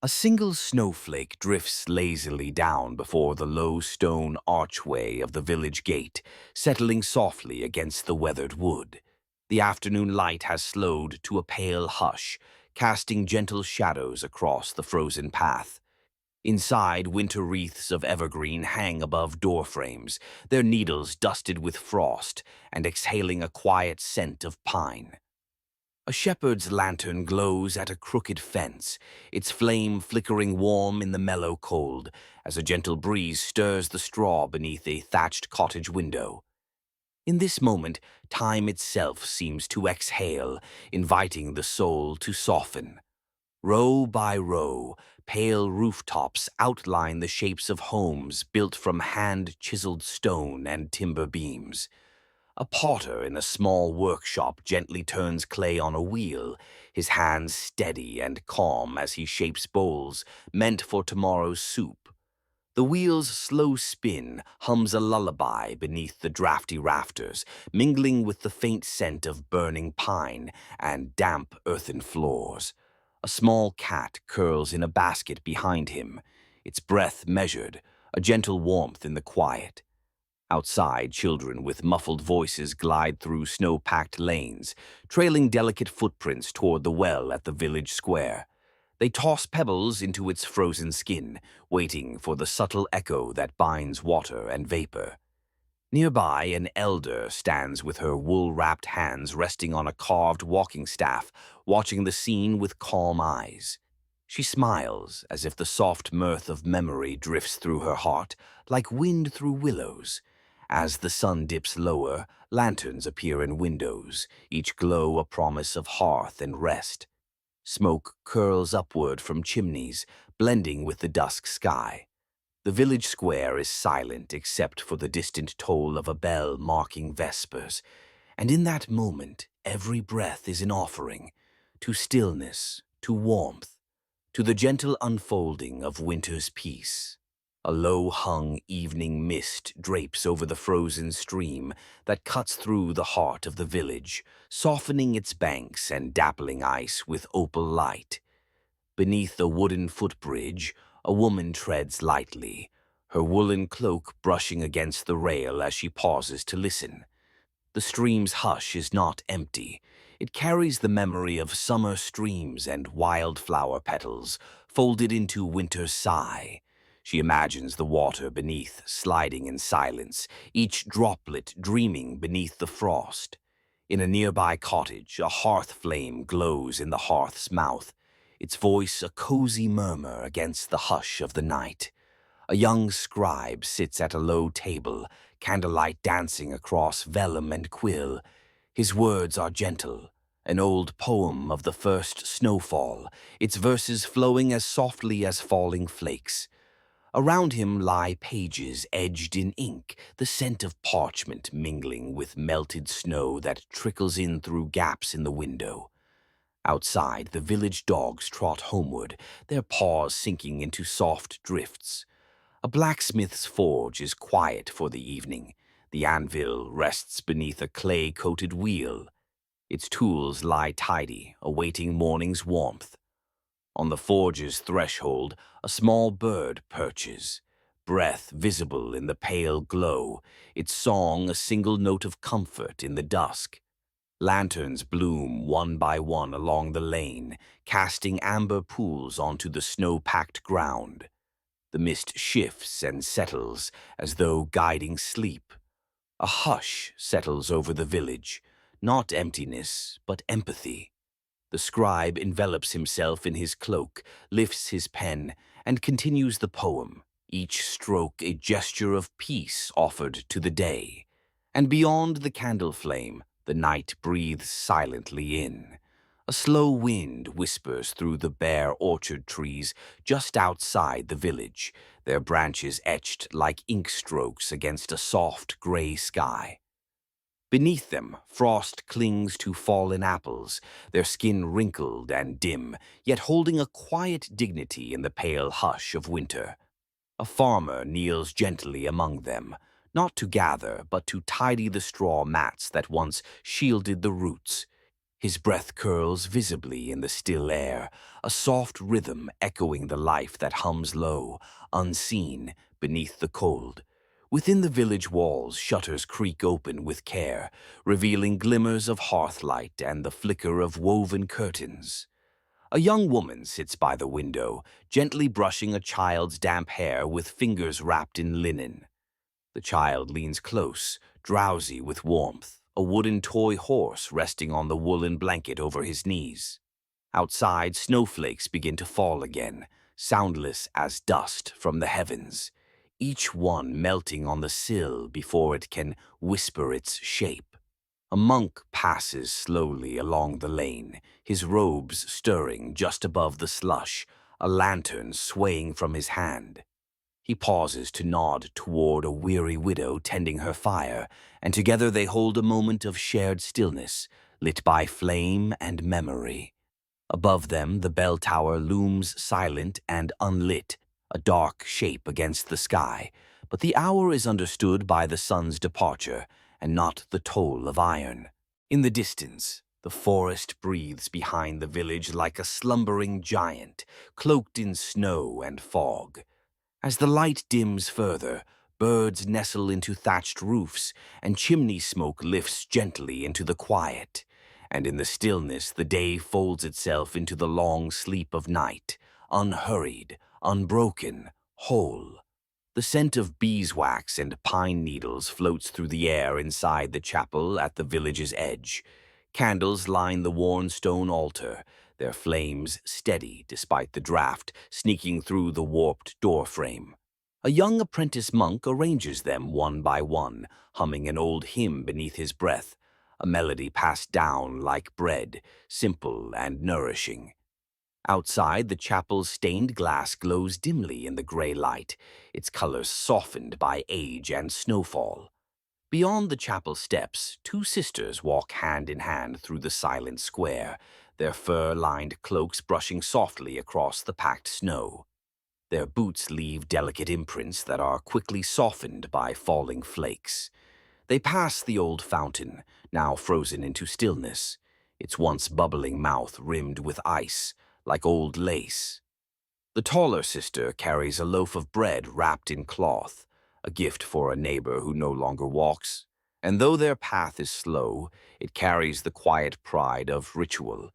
A single snowflake drifts lazily down before the low stone archway of the village gate, settling softly against the weathered wood. The afternoon light has slowed to a pale hush, casting gentle shadows across the frozen path. Inside, winter wreaths of evergreen hang above door frames, their needles dusted with frost and exhaling a quiet scent of pine. A shepherd's lantern glows at a crooked fence, its flame flickering warm in the mellow cold as a gentle breeze stirs the straw beneath a thatched cottage window. In this moment, time itself seems to exhale, inviting the soul to soften. Row by row, pale rooftops outline the shapes of homes built from hand-chiseled stone and timber beams. A potter in a small workshop gently turns clay on a wheel, his hands steady and calm as he shapes bowls meant for tomorrow's soup. The wheel's slow spin hums a lullaby beneath the drafty rafters, mingling with the faint scent of burning pine and damp earthen floors. A small cat curls in a basket behind him, its breath measured, a gentle warmth in the quiet. Outside, children with muffled voices glide through snow-packed lanes, trailing delicate footprints toward the well at the village square. They toss pebbles into its frozen skin, waiting for the subtle echo that binds water and vapor. Nearby, an elder stands with her wool-wrapped hands resting on a carved walking staff, watching the scene with calm eyes. She smiles as if the soft mirth of memory drifts through her heart, like wind through willows. As the sun dips lower, lanterns appear in windows, each glow a promise of hearth and rest. Smoke curls upward from chimneys, blending with the dusk sky. The village square is silent except for the distant toll of a bell marking vespers, and in that moment every breath is an offering, to stillness, to warmth, to the gentle unfolding of winter's peace. A low-hung evening mist drapes over the frozen stream that cuts through the heart of the village, softening its banks and dappling ice with opal light. Beneath a wooden footbridge, a woman treads lightly, her woolen cloak brushing against the rail as she pauses to listen. The stream's hush is not empty. It carries the memory of summer streams and wildflower petals, folded into winter's sigh. She imagines the water beneath sliding in silence, each droplet dreaming beneath the frost. In a nearby cottage, a hearth flame glows in the hearth's mouth, its voice a cozy murmur against the hush of the night. A young scribe sits at a low table, candlelight dancing across vellum and quill. His words are gentle, an old poem of the first snowfall, its verses flowing as softly as falling flakes. Around him lie pages edged in ink, the scent of parchment mingling with melted snow that trickles in through gaps in the window. Outside, the village dogs trot homeward, their paws sinking into soft drifts. A blacksmith's forge is quiet for the evening. The anvil rests beneath a clay-coated wheel. Its tools lie tidy, awaiting morning's warmth. On the forge's threshold, a small bird perches, breath visible in the pale glow, its song a single note of comfort in the dusk. Lanterns bloom one by one along the lane, casting amber pools onto the snow-packed ground. The mist shifts and settles as though guiding sleep. A hush settles over the village, not emptiness, but empathy. The scribe envelops himself in his cloak, lifts his pen, and continues the poem, each stroke a gesture of peace offered to the day. And beyond the candle flame, the night breathes silently in. A slow wind whispers through the bare orchard trees just outside the village, their branches etched like ink strokes against a soft gray sky. Beneath them, frost clings to fallen apples, their skin wrinkled and dim, yet holding a quiet dignity in the pale hush of winter. A farmer kneels gently among them, not to gather, but to tidy the straw mats that once shielded the roots. His breath curls visibly in the still air, a soft rhythm echoing the life that hums low, unseen, beneath the cold. Within the village walls, shutters creak open with care, revealing glimmers of hearthlight and the flicker of woven curtains. A young woman sits by the window, gently brushing a child's damp hair with fingers wrapped in linen. The child leans close, drowsy with warmth, a wooden toy horse resting on the woolen blanket over his knees. Outside, snowflakes begin to fall again, soundless as dust from the heavens, each one melting on the sill before it can whisper its shape. A monk passes slowly along the lane, his robes stirring just above the slush, a lantern swaying from his hand. He pauses to nod toward a weary widow tending her fire, and together they hold a moment of shared stillness, lit by flame and memory. Above them, the bell tower looms silent and unlit, a dark shape against the sky, but the hour is understood by the sun's departure, and not the toll of iron. In the distance, the forest breathes behind the village like a slumbering giant, cloaked in snow and fog. As the light dims further, birds nestle into thatched roofs, and chimney smoke lifts gently into the quiet. And in the stillness, the day folds itself into the long sleep of night, unhurried, unbroken, whole. The scent of beeswax and pine needles floats through the air inside the chapel at the village's edge. Candles line the worn stone altar, their flames steady despite the draught sneaking through the warped doorframe. A young apprentice monk arranges them one by one, humming an old hymn beneath his breath, a melody passed down like bread, simple and nourishing. Outside, the chapel's stained glass glows dimly in the gray light, its colors softened by age and snowfall. Beyond the chapel steps, two sisters walk hand in hand through the silent square, their fur-lined cloaks brushing softly across the packed snow. Their boots leave delicate imprints that are quickly softened by falling flakes. They pass the old fountain, now frozen into stillness, its once bubbling mouth rimmed with ice, like old lace. The taller sister carries a loaf of bread wrapped in cloth, a gift for a neighbor who no longer walks. And though their path is slow, it carries the quiet pride of ritual.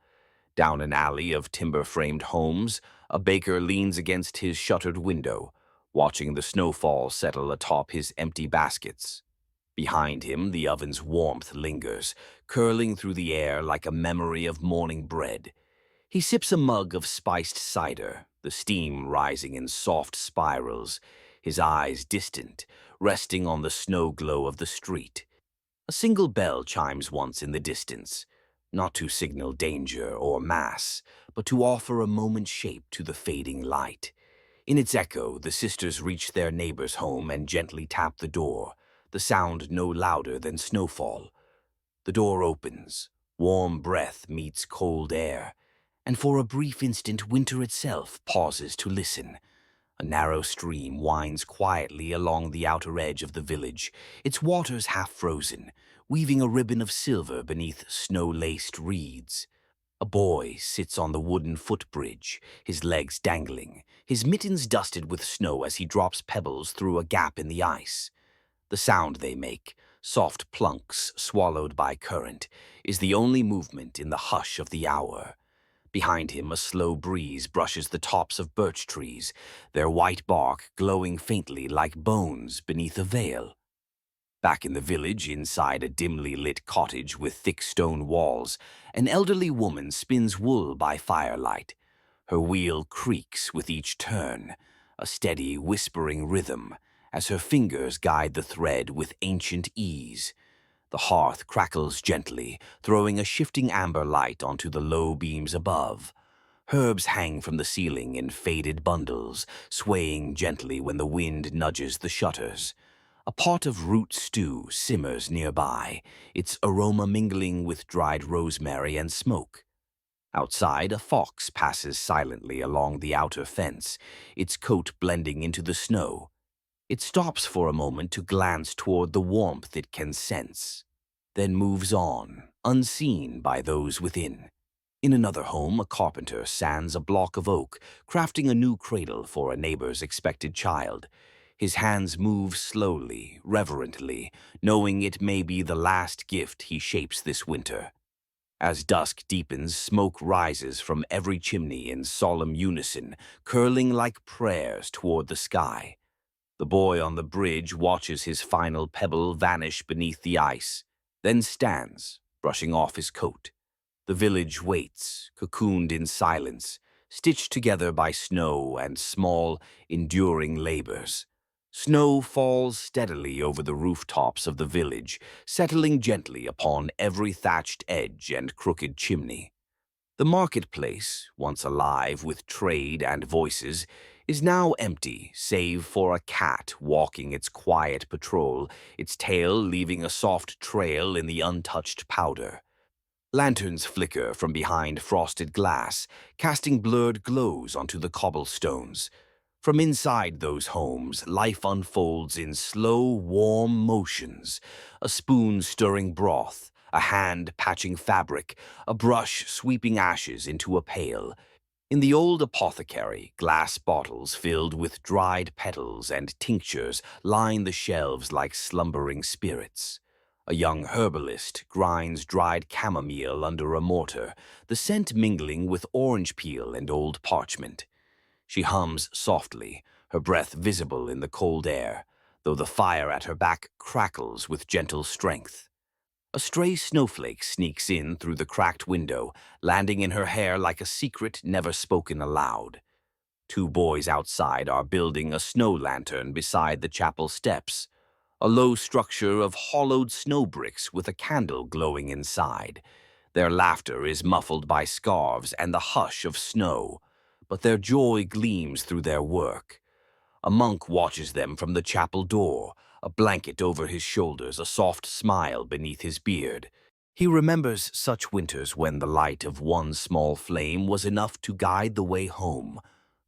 Down an alley of timber-framed homes, a baker leans against his shuttered window, watching the snowfall settle atop his empty baskets. Behind him, the oven's warmth lingers, curling through the air like a memory of morning bread. He sips a mug of spiced cider, the steam rising in soft spirals, his eyes distant, resting on the snow glow of the street. A single bell chimes once in the distance, not to signal danger or mass, but to offer a moment's shape to the fading light. In its echo, the sisters reach their neighbor's home and gently tap the door, the sound no louder than snowfall. The door opens, warm breath meets cold air, and for a brief instant winter itself pauses to listen. A narrow stream winds quietly along the outer edge of the village, its waters half frozen, weaving a ribbon of silver beneath snow-laced reeds. A boy sits on the wooden footbridge, his legs dangling, his mittens dusted with snow as he drops pebbles through a gap in the ice. The sound they make, soft plunks swallowed by current, is the only movement in the hush of the hour. Behind him, a slow breeze brushes the tops of birch trees, their white bark glowing faintly like bones beneath a veil. Back in the village, inside a dimly lit cottage with thick stone walls, an elderly woman spins wool by firelight. Her wheel creaks with each turn, a steady, whispering rhythm, as her fingers guide the thread with ancient ease. The hearth crackles gently, throwing a shifting amber light onto the low beams above. Herbs hang from the ceiling in faded bundles, swaying gently when the wind nudges the shutters. A pot of root stew simmers nearby, its aroma mingling with dried rosemary and smoke. Outside, a fox passes silently along the outer fence, its coat blending into the snow. It stops for a moment to glance toward the warmth it can sense, then moves on, unseen by those within. In another home, a carpenter sands a block of oak, crafting a new cradle for a neighbor's expected child. His hands move slowly, reverently, knowing it may be the last gift he shapes this winter. As dusk deepens, smoke rises from every chimney in solemn unison, curling like prayers toward the sky. The boy on the bridge watches his final pebble vanish beneath the ice, then stands, brushing off his coat. The village waits, cocooned in silence, stitched together by snow and small, enduring labors. Snow falls steadily over the rooftops of the village, settling gently upon every thatched edge and crooked chimney. The marketplace, once alive with trade and voices, is now empty save for a cat walking its quiet patrol, its tail leaving a soft trail in the untouched powder. Lanterns flicker from behind frosted glass, casting blurred glows onto the cobblestones. From inside those homes, life unfolds in slow, warm motions. A spoon stirring broth, a hand patching fabric, a brush sweeping ashes into a pail. In the old apothecary, glass bottles filled with dried petals and tinctures line the shelves like slumbering spirits. A young herbalist grinds dried chamomile under a mortar, the scent mingling with orange peel and old parchment. She hums softly, her breath visible in the cold air, though the fire at her back crackles with gentle strength. A stray snowflake sneaks in through the cracked window, landing in her hair like a secret never spoken aloud. Two boys outside are building a snow lantern beside the chapel steps, a low structure of hollowed snow bricks with a candle glowing inside. Their laughter is muffled by scarves and the hush of snow, but their joy gleams through their work. A monk watches them from the chapel door, a blanket over his shoulders, a soft smile beneath his beard. He remembers such winters when the light of one small flame was enough to guide the way home.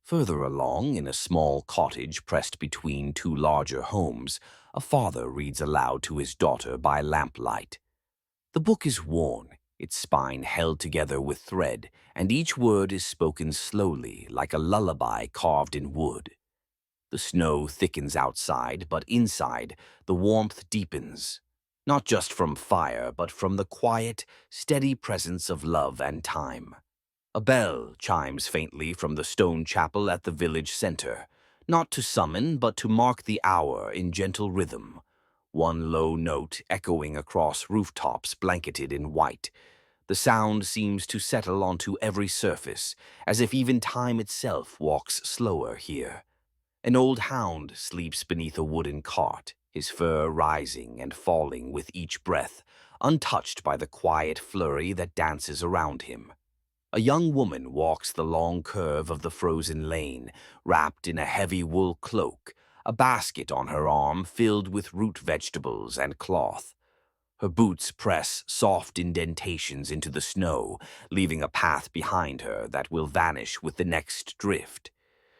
Further along, in a small cottage pressed between two larger homes, a father reads aloud to his daughter by lamplight. The book is worn, its spine held together with thread, and each word is spoken slowly, like a lullaby carved in wood. The snow thickens outside, but inside, the warmth deepens, not just from fire, but from the quiet, steady presence of love and time. A bell chimes faintly from the stone chapel at the village center, not to summon, but to mark the hour in gentle rhythm. One low note echoing across rooftops blanketed in white. The sound seems to settle onto every surface, as if even time itself walks slower here. An old hound sleeps beneath a wooden cart, his fur rising and falling with each breath, untouched by the quiet flurry that dances around him. A young woman walks the long curve of the frozen lane, wrapped in a heavy wool cloak, a basket on her arm filled with root vegetables and cloth. Her boots press soft indentations into the snow, leaving a path behind her that will vanish with the next drift.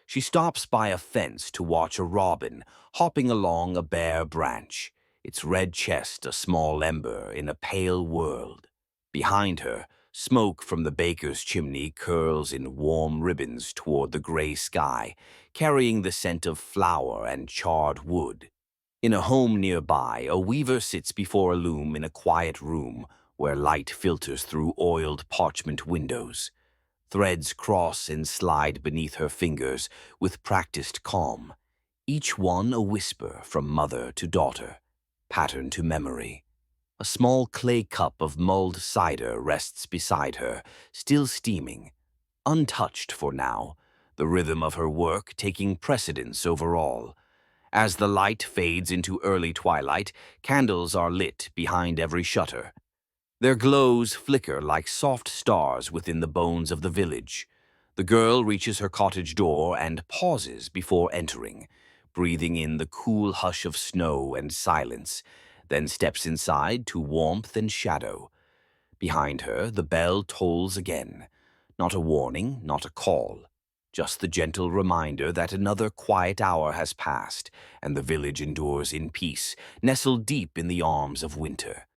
She stops by a fence to watch a robin hopping along a bare branch, its red chest a small ember in a pale world. Behind her, smoke from the baker's chimney curls in warm ribbons toward the gray sky, carrying the scent of flour and charred wood. In a home nearby, a weaver sits before a loom in a quiet room where light filters through oiled parchment windows. Threads cross and slide beneath her fingers with practiced calm, each one a whisper from mother to daughter, pattern to memory. A small clay cup of mulled cider rests beside her, still steaming, untouched for now, the rhythm of her work taking precedence over all. As the light fades into early twilight, candles are lit behind every shutter. Their glows flicker like soft stars within the bones of the village. The girl reaches her cottage door and pauses before entering, breathing in the cool hush of snow and silence, then steps inside to warmth and shadow. Behind her, the bell tolls again. Not a warning, not a call. Just the gentle reminder that another quiet hour has passed, and the village endures in peace, nestled deep in the arms of winter.